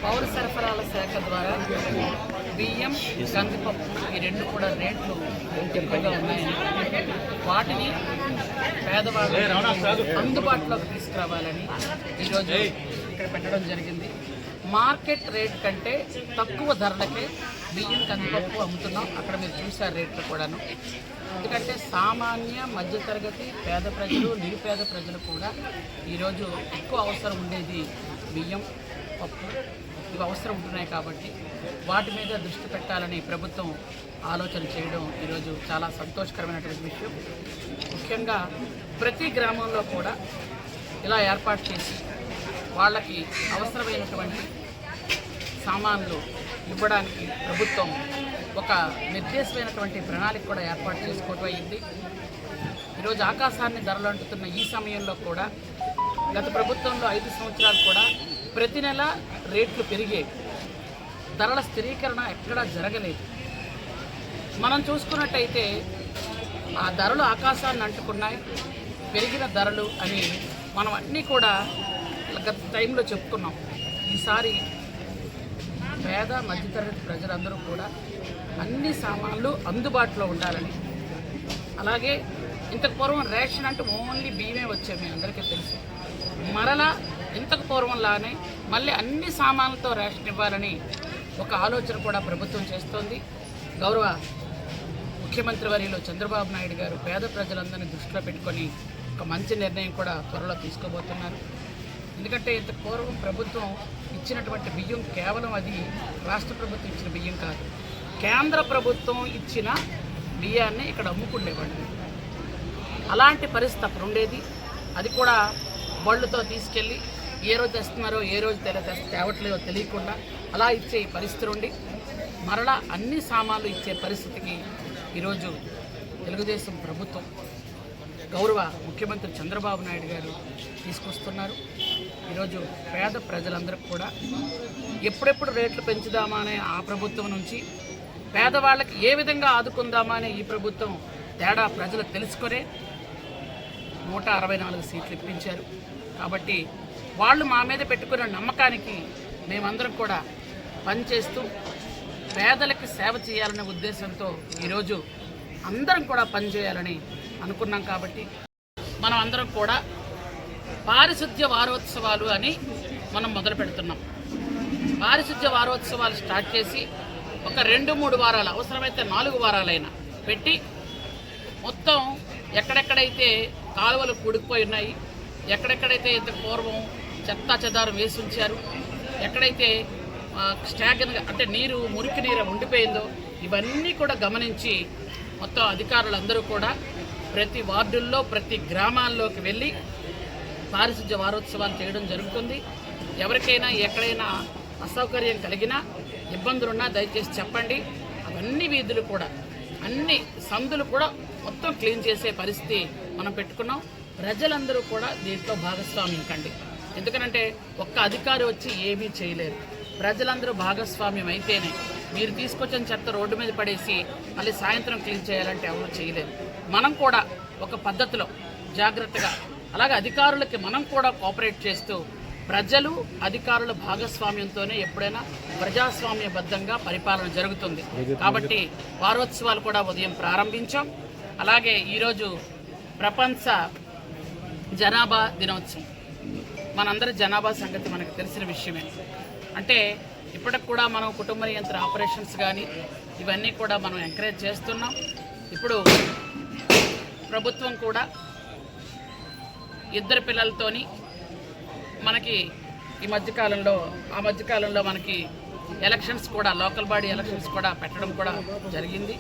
పౌర సరఫరాల శాఖ ద్వారా బియ్యం, కందిపప్పు ఈ రెండు కూడా రేట్లు ఎక్కువగా ఉన్నాయని, వాటిని పేదవాళ్ళకి అందుబాటులోకి తీసుకురావాలని ఈరోజు ఇక్కడ పెట్టడం జరిగింది. మార్కెట్ రేట్ కంటే తక్కువ ధరలకే బియ్యం, కందిపప్పు అమ్ముతున్నాం. అక్కడ మీరు చూసారు రేట్లు కూడాను. ఎందుకంటే సామాన్య మధ్యతరగతి పేద ప్రజలు, నిరుపేద ప్రజలు కూడా ఈరోజు ఎక్కువ అవసరం ఉండేది బియ్యం, పప్పు ఇవి అవసరం ఉంటున్నాయి. కాబట్టి వాటి మీద దృష్టి పెట్టాలని ప్రభుత్వం ఆలోచన చేయడం ఈరోజు చాలా సంతోషకరమైనటువంటి విషయం. ముఖ్యంగా ప్రతి గ్రామంలో కూడా ఇలా ఏర్పాటు చేసి వాళ్ళకి అవసరమైనటువంటి సామాన్లు ఇవ్వడానికి ప్రభుత్వం ఒక నిర్దేశమైనటువంటి ప్రణాళిక కూడా ఏర్పాటు చేసుకోవడం అయింది. ఈరోజు ఆకాశాన్ని ధరలు అంటుతున్న ఈ సమయంలో కూడా గత ప్రభుత్వంలో 5 సంవత్సరాలు కూడా ప్రతి నెల రేట్లు పెరిగేవి, ధరల స్థిరీకరణ ఎక్కడా జరగలేదు. మనం చూసుకున్నట్టయితే ఆ ధరలు ఆకాశాన్ని అంటుకున్నాయి, పెరిగిన ధరలు అని మనం అన్నీ కూడా గత టైంలో చెప్పుకున్నాం. ఈసారి పేద మధ్యతరగతి ప్రజలందరూ కూడా అన్ని సామాన్లు అందుబాటులో ఉండాలని, అలాగే ఇంతకు పూర్వం రేషన్ అంటే ఓన్లీ బియ్యమే వచ్చేవి, మీ అందరికీ తెలుసు. మరలా ఇంతకు పూర్వంలానే మళ్ళీ అన్ని సామాన్లతో రేషన్ ఇవ్వాలని ఒక ఆలోచన కూడా ప్రభుత్వం చేస్తోంది. గౌరవ ముఖ్యమంత్రి వర్యులు చంద్రబాబు నాయుడు గారు పేద ప్రజలందరినీ దృష్టిలో పెట్టుకొని ఒక మంచి నిర్ణయం కూడా త్వరలో తీసుకోబోతున్నారు. ఎందుకంటే ఇంత పూర్వం ప్రభుత్వం ఇచ్చినటువంటి బియ్యం కేవలం అది రాష్ట్ర ప్రభుత్వం ఇచ్చిన బియ్యం కాదు, కేంద్ర ప్రభుత్వం ఇచ్చిన బియ్యాన్ని ఇక్కడ అమ్ముకుండేవాళ్ళు. అలాంటి పరిస్థితి అప్పుడు ఉండేది. అది కూడా బళ్ళుతో తీసుకెళ్ళి ఏ రోజు తెస్తున్నారో ఏ రోజు తేవట్లేదో తెలియకుండా అలా ఇచ్చే పరిస్థితి ఉండి మరలా అన్ని సామాన్లు ఇచ్చే పరిస్థితికి ఈరోజు తెలుగుదేశం ప్రభుత్వం గౌరవ ముఖ్యమంత్రి చంద్రబాబు నాయుడు గారు తీసుకొస్తున్నారు. ఈరోజు పేద ప్రజలందరికీ కూడా ఎప్పుడెప్పుడు రేట్లు పెంచుదామా అనే ఆ ప్రభుత్వం నుంచి పేదవాళ్ళకి ఏ విధంగా ఆదుకుందామా అనే ఈ ప్రభుత్వం తేడా ప్రజలు తెలుసుకొనే 164 సీట్లు ఇప్పించారు. కాబట్టి వాళ్ళు మా మీద పెట్టుకున్న నమ్మకానికి మేమందరం కూడా పనిచేస్తూ పేదలకి సేవ చేయాలనే ఉద్దేశంతో ఈరోజు అందరం కూడా పనిచేయాలని అనుకున్నాం. కాబట్టి మనం అందరం కూడా పారిశుద్ధ్య వారోత్సవాలు అని మనం మొదలు పెడుతున్నాం. పారిశుద్ధ్య వారోత్సవాలు స్టార్ట్ చేసి ఒక 2-3 వారాలు, అవసరమైతే 4 వారాలైనా పెట్టి మొత్తం ఎక్కడెక్కడైతే కాలువలు కూడుకుపోయి ఉన్నాయి, ఎక్కడెక్కడైతే ఇంత పూర్వం చెత్తా చెదారం వేసి ఉంచారు, ఎక్కడైతే స్టాగ్న అంటే నీరు మురికి నీరు ఉండిపోయిందో ఇవన్నీ కూడా గమనించి మొత్తం అధికారులందరూ కూడా ప్రతి వార్డుల్లో ప్రతి గ్రామాల్లోకి వెళ్ళి పారిశుద్ధ్య వారోత్సవాలు చేయడం జరుగుతుంది. ఎవరికైనా ఎక్కడైనా అసౌకర్యం కలిగినా ఇబ్బందులున్నా దయచేసి చెప్పండి. అవన్నీ వీధులు కూడా అన్ని సందులు కూడా మొత్తం క్లీన్ చేసే పరిస్థితి మనం పెట్టుకున్నాం. ప్రజలందరూ కూడా దీంట్లో భాగస్వామ్యం కండి. ఎందుకనంటే ఒక్క అధికారి వచ్చి ఏమీ చేయలేరు. ప్రజలందరూ భాగస్వామ్యం అయితేనే, మీరు తీసుకొచ్చిన చెత్త రోడ్డు మీద పడేసి మళ్ళీ సాయంత్రం క్లీన్ చేయాలంటే ఎవరు చేయలేరు. మనం కూడా ఒక పద్ధతిలో జాగ్రత్తగా, అలాగే అధికారులకి మనం కూడా కోఆపరేట్ చేస్తూ ప్రజలు అధికారుల భాగస్వామ్యంతోనే ఎప్పుడైనా ప్రజాస్వామ్యబద్ధంగా పరిపాలన జరుగుతుంది. కాబట్టి వారోత్సవాలు కూడా ఉదయం ప్రారంభించాం. అలాగే ఈరోజు ప్రపంచ జనాభా దినోత్సవం. మనందరి జనాభా సంగతి మనకు తెలిసిన విషయమే. అంటే ఇప్పటికి కూడా మనం కుటుంబ నియంత్రణ ఆపరేషన్స్ కానీ ఇవన్నీ కూడా మనం ఎంకరేజ్ చేస్తున్నాం. ఇప్పుడు ప్రభుత్వం కూడా 2 పిల్లలతోని మనకి ఈ మధ్యకాలంలో మనకి ఎలక్షన్స్ కూడా, లోకల్ బాడీ ఎలక్షన్స్ కూడా పెట్టడం కూడా జరిగింది.